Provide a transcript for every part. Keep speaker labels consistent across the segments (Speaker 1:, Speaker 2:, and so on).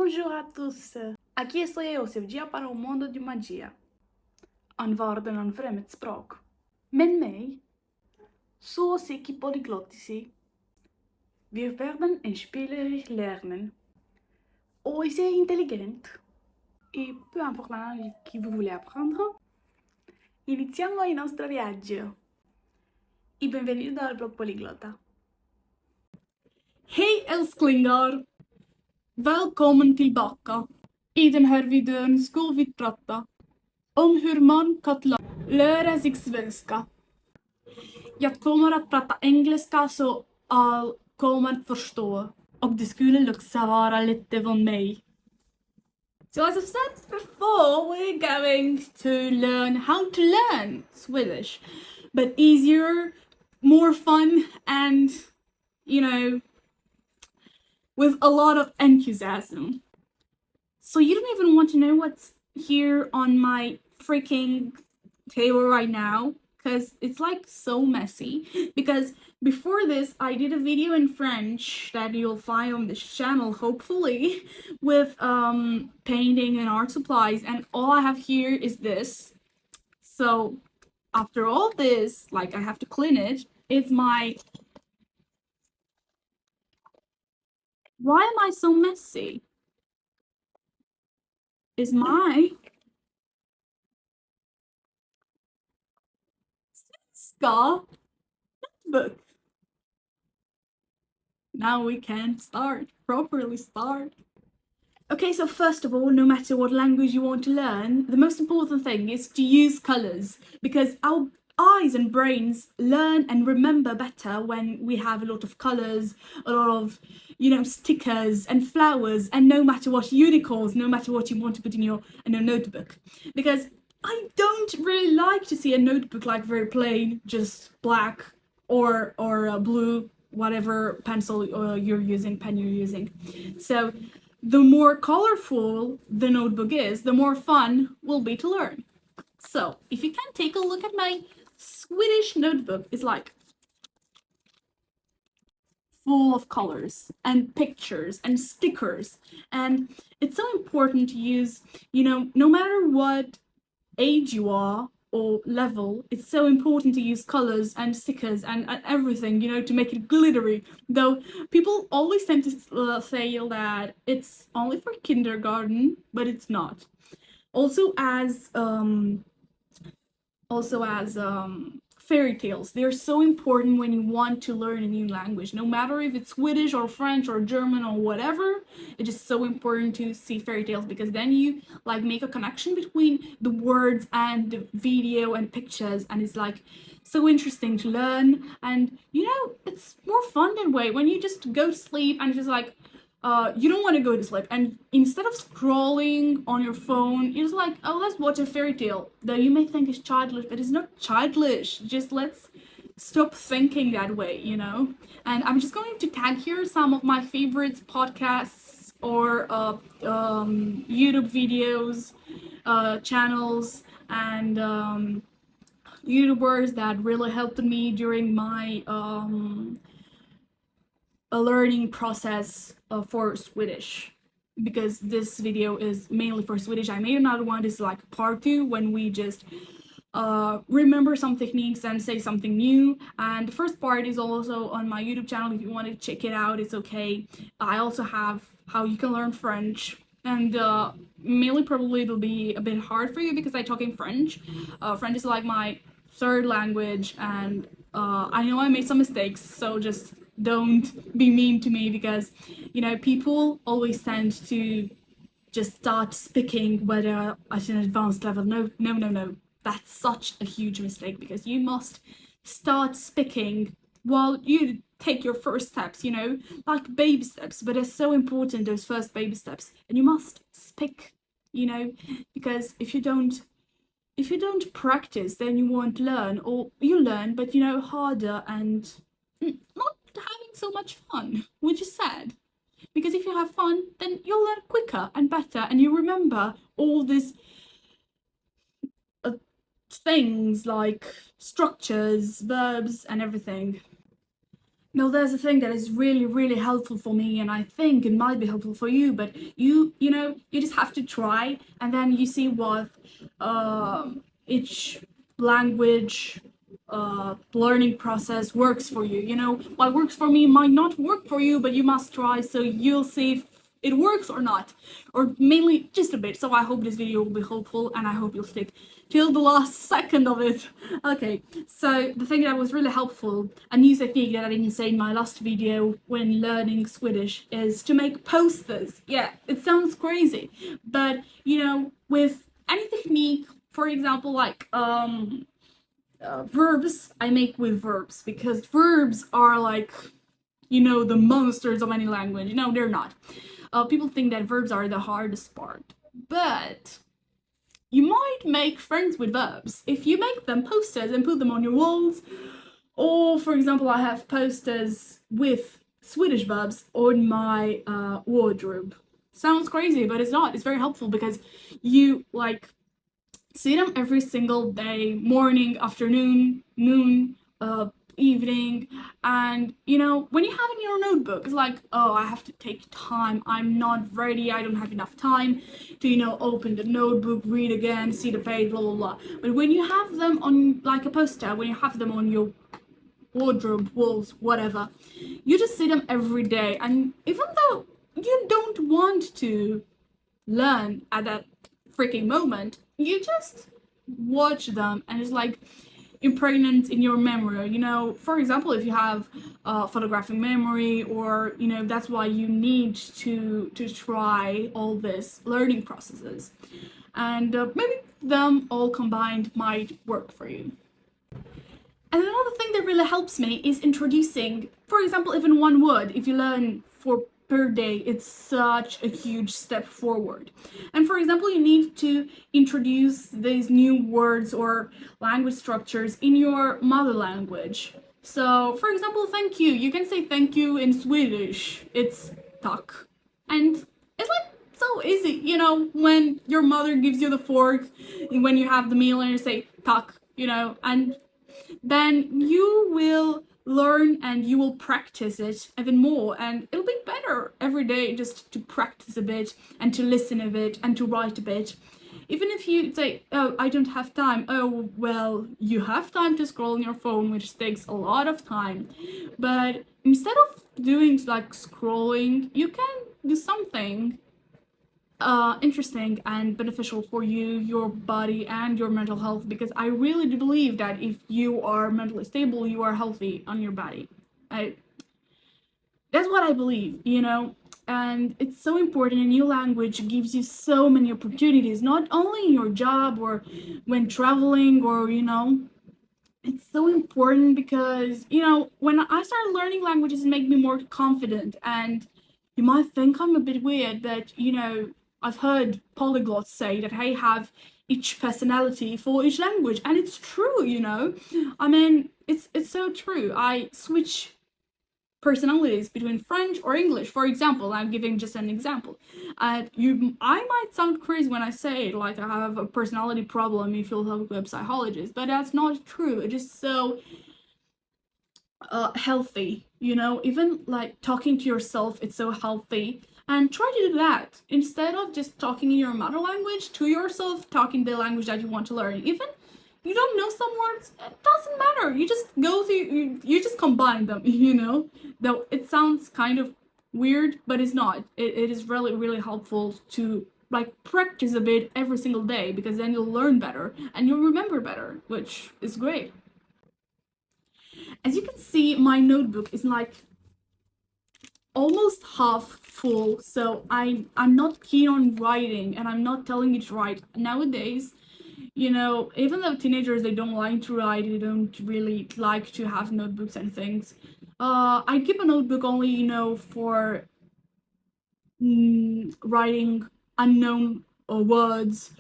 Speaker 1: Bonjour à tous! Aqui estou eu, seu guia para o mundo de magia. Een woorden een vreemd språk. Met mij, zoals ik polyglot zie. Wir werden een spielerisch lernen. Ou c'est intelligent. Et peu importe la langue que vous voulez apprendre, iniziamo il nostro viaggio. E benvenuto al blog Polyglota. Hey älsklingar! Välkommen tillbaka! I den här videon ska vi prata om hur man kan lära sig svenska. Jag kommer att prata engelska så alla kommer förstå. Och det skulle också vara lite från mig. So as I've said before, we're going to learn how to learn Swedish. But easier, more fun, and, you know, with a lot of enthusiasm. So you don't even want to know what's here on my freaking table right now, because it's like so messy. Because before this, I did a video in French that you'll find on this channel, hopefully, with painting and art supplies, and all I have here is this. So after all this, like, I have to clean it. It's my... Why am I so messy? Is my scar book. Now we can properly start. Okay, so first of all, no matter what language you want to learn, the most important thing is to use colors, because our eyes and brains learn and remember better when we have a lot of colors, a lot of, you know, stickers and flowers, and no matter what unicorns, no matter what you want to put in your notebook. Because I don't really like to see a notebook like very plain, just black or blue, whatever pencil pen you're using. So the more colorful the notebook is, the more fun will be to learn. So if you can take a look at my Swedish notebook, it's like full of colors and pictures and stickers, and it's so important to use, you know, no matter what age you are or level, it's so important to use colors and stickers and everything, you know, to make it glittery. Though people always tend to say that it's only for kindergarten, but it's not. Also as fairy tales, they're so important when you want to learn a new language, no matter if it's Swedish or French or German or whatever. It's just so important to see fairy tales, because then you like make a connection between the words and the video and pictures, and it's like so interesting to learn. And you know, it's more fun that way, when you just go to sleep and it's just like you don't want to go to sleep, and instead of scrolling on your phone, you're just like, oh, let's watch a fairy tale. Though you may think it's childish, but it's not childish. Just let's stop thinking that way, you know. And I'm just going to tag here some of my favorite podcasts or YouTube videos, channels, and YouTubers that really helped me during my a learning process for Swedish, because this video is mainly for Swedish. I made another one, this is like part 2, when we just remember some techniques and say something new. And the first part is also on my YouTube channel. If you want to check it out, it's okay. I also have how you can learn French, and mainly probably it'll be a bit hard for you because I talk in French. French is like my third language, and I know I made some mistakes, so just don't be mean to me, because, you know, people always tend to just start speaking when they're at an advanced level. No, that's such a huge mistake, because you must start speaking while you take your first steps, you know, like baby steps. But it's so important, those first baby steps, and you must speak, you know, because if you don't practice, then you won't learn, or you learn, but, you know, harder and not having so much fun, which is sad. Because if you have fun, then you'll learn quicker and better, and you remember all these things like structures, verbs, and everything. Now, there's a thing that is really, really helpful for me, and I think it might be helpful for you, but you know, you just have to try, and then you see what each language learning process works for you. You know, what works for me might not work for you, but you must try, so you'll see if it works or not, or mainly just a bit. So I hope this video will be helpful, and I hope you'll stick till the last second of it. Okay, so the thing that was really helpful, a new technique that I didn't say in my last video when learning Swedish, is to make posters. Yeah, it sounds crazy, but you know, with any technique, for example, like verbs, I make with verbs, because verbs are like, you know, the monsters of any language. No, they're not. People think that verbs are the hardest part, but you might make friends with verbs if you make them posters and put them on your walls. Or, for example, I have posters with Swedish verbs on my wardrobe. Sounds crazy, but it's not. It's very helpful because you like see them every single day, morning, afternoon, noon, evening, and you know, when you have it in your notebook, it's like, oh, I have to take time, I'm not ready, I don't have enough time to, you know, open the notebook, read again, see the page, blah blah blah. But when you have them on like a poster, when you have them on your wardrobe, walls, whatever, you just see them every day, and even though you don't want to learn at that freaking moment, you just watch them, and it's like impregnant in your memory. You know, for example, if you have photographic memory, or you know, that's why you need to try all this learning processes, and maybe them all combined might work for you. And another thing that really helps me is introducing, for example, even one word. If you learn for per day, it's such a huge step forward. And for example, you need to introduce these new words or language structures in your mother language. So, for example, thank you. You can say thank you in Swedish. It's tack. And it's like so easy, you know, when your mother gives you the fork, when you have the meal and you say tack, you know, and then you will learn and you will practice it even more, and it'll be better every day just to practice a bit and to listen a bit and to write a bit. Even if you say, oh, I don't have time, oh, well, you have time to scroll on your phone, which takes a lot of time, but instead of doing like scrolling, you can do something interesting and beneficial for you, your body, and your mental health, because I really do believe that if you are mentally stable, you are healthy on your body. That's what I believe, you know, and it's so important. A new language gives you so many opportunities, not only in your job or when traveling, or you know, it's so important because, you know, when I started learning languages, it made me more confident. And you might think I'm a bit weird, but you know, I've heard polyglots say that they have each personality for each language, and it's true, you know. I mean, it's so true. I switch personalities between French or English. For example, I'm giving just an example. I might sound crazy when I say like I have a personality problem if you'll talk to a psychologist, but that's not true. It is so healthy, you know. Even like talking to yourself, it's so healthy. And try to do that instead of just talking in your mother language to yourself, talking the language that you want to learn. Even you don't know some words, it doesn't matter. You just go through, you just combine them, you know. Though it sounds kind of weird, but it's not. It is really, really helpful to like practice a bit every single day, because then you'll learn better and you'll remember better, which is great. As you can see, my notebook is like almost half full, so I'm not keen on writing, and I'm not telling you to write. Nowadays, you know, even though teenagers, they don't like to write, they don't really like to have notebooks and things. I keep a notebook only, you know, for writing unknown words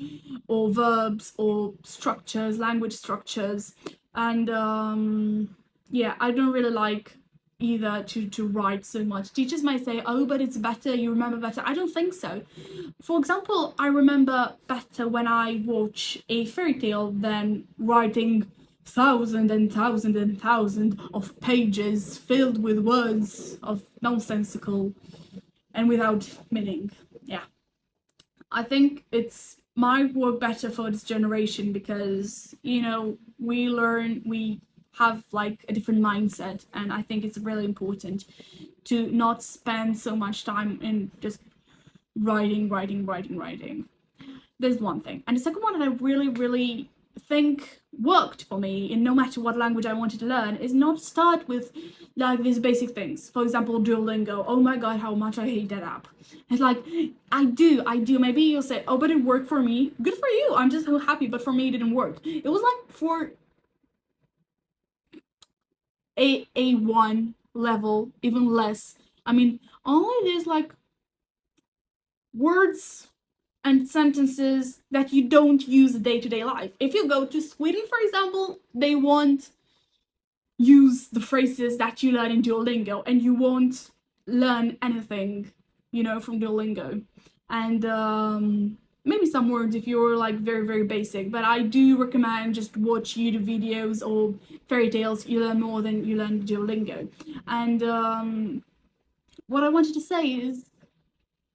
Speaker 1: or verbs or structures, language structures, and yeah, I don't really like either to write so much. Teachers might say, oh, but it's better, you remember better. I don't think so. For example, I remember better when I watch a fairy tale than writing thousand and thousand and thousand of pages filled with words of nonsensical and without meaning. Yeah, I think it's might work better for this generation because, you know, we have like a different mindset, and I think it's really important to not spend so much time in just writing. There's one thing. And the second one that I really think worked for me in no matter what language I wanted to learn is not start with like these basic things. For example, Duolingo. Oh my god, how much I hate that app. It's like, I do. Maybe you'll say, oh, but it worked for me. Good for you. I'm just so happy, but for me it didn't work. It was like for A1 level, even less. I mean, only there's like words and sentences that you don't use day-to-day life. If you go to Sweden, for example, they won't use the phrases that you learn in Duolingo, and you won't learn anything, you know, from Duolingo. And maybe some words if you're like very basic, but I do recommend just watch YouTube videos or fairy tales. You learn more than you learn Duolingo. And what I wanted to say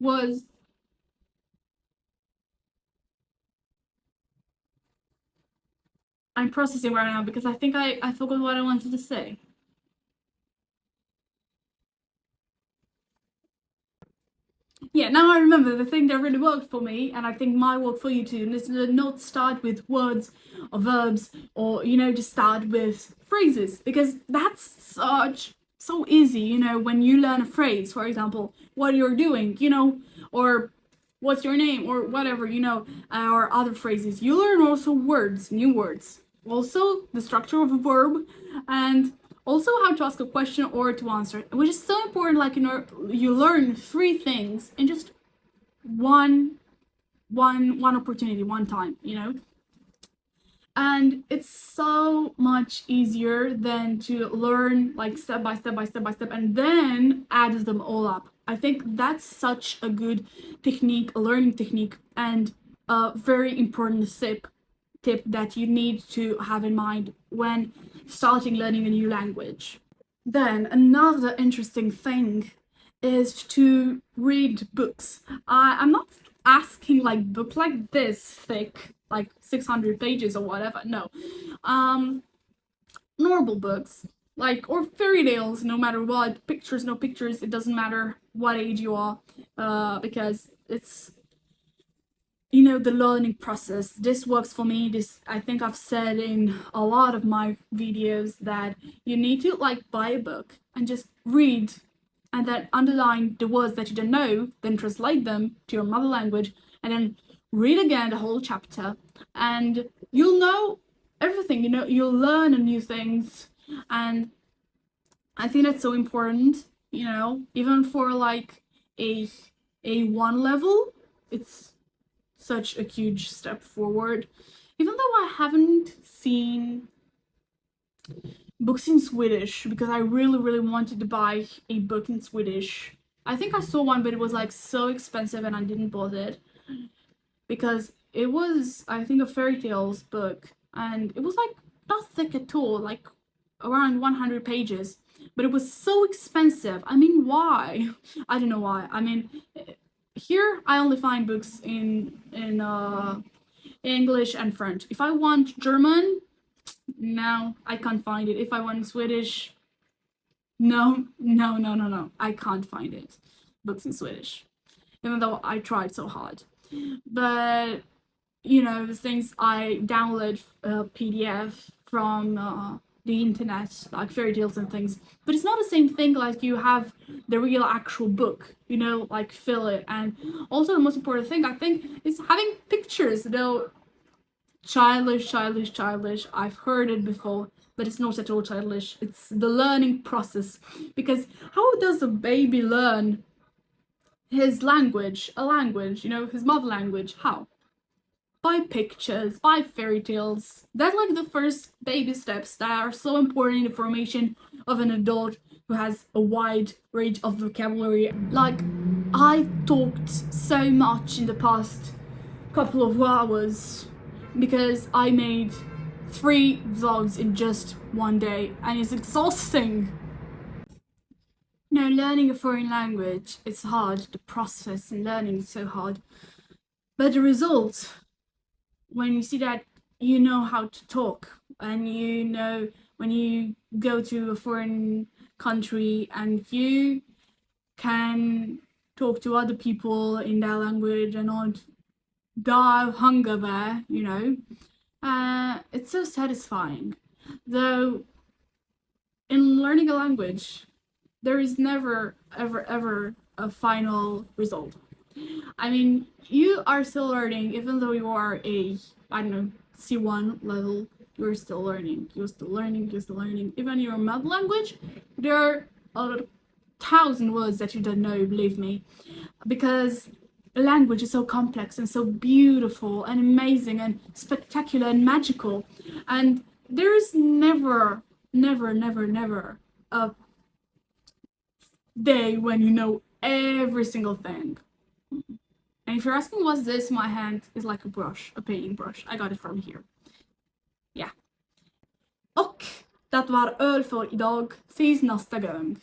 Speaker 1: was I'm processing right now because I think I forgot what I wanted to say. Yeah, now I remember the thing that really worked for me, and I think might work for you too, is to not start with words or verbs, or, you know, just start with phrases, because that's so easy, you know, when you learn a phrase, for example, what you're doing, you know, or what's your name, or whatever, you know, or other phrases. You learn also words, new words, also the structure of a verb, and also how to ask a question or to answer it, which is so important. Like, you know, you learn 3 things in just one opportunity, one time, you know. And it's so much easier than to learn like step by step and then add them all up. I think that's such a good technique, a learning technique, and a very important tip that you need to have in mind when starting learning a new language. Then another interesting thing is to read books. I'm not asking like book like this thick, like 600 pages or whatever. No, normal books, like, or fairy tales, no matter what. Pictures, no pictures, it doesn't matter what age you are, because it's, you know, the learning process. This works for me. This, I think I've said in a lot of my videos, that you need to like buy a book and just read, and then underline the words that you don't know, then translate them to your mother language, and then read again the whole chapter, and you'll know everything, you know, you'll learn new things. And I think that's so important, you know, even for like A1 level, it's such a huge step forward. Even though I haven't seen books in Swedish, because I really wanted to buy a book in Swedish. I think I saw one, but it was like so expensive and I didn't bother, because it was, I think, a fairy tales book, and it was like not thick at all, like around 100 pages, but it was so expensive. I mean, why? I don't know why. I mean, here I only find books in English and French. If I want German, no, I can't find it. If I want Swedish, no, I can't find it. Books in Swedish, even though I tried so hard. But, you know, the things I download PDF from the internet, like fairy tales and things, but it's not the same thing like you have the real actual book, you know, like fill it. And also the most important thing, I think, is having pictures, though. Childish, I've heard it before, but it's not at all childish. It's the learning process, because how does a baby learn his language, a language, you know, his mother language? How? By pictures, by fairy tales. That's like the first baby steps that are so important in the formation of an adult who has a wide range of vocabulary. Like, I talked so much in the past couple of hours because I made 3 vlogs in just one day, and it's exhausting. Learning a foreign language, it's hard. The process and learning is so hard. But the result, when you see that you know how to talk, and you know when you go to a foreign country and you can talk to other people in their language and not die of hunger there, it's so satisfying. Though in learning a language, there is never ever a final result. I mean, you are still learning, even though you are a, I don't know, C1 level, you're still learning. Even your mother language, there are 1,000 words that you don't know, believe me. Because language is so complex and so beautiful and amazing and spectacular and magical. And there is never a day when you know every single thing. And if you're asking what's this, my hand is like a brush, a painting brush. I got it from here. Yeah. Och det var öl för idag. Ses nästa gång.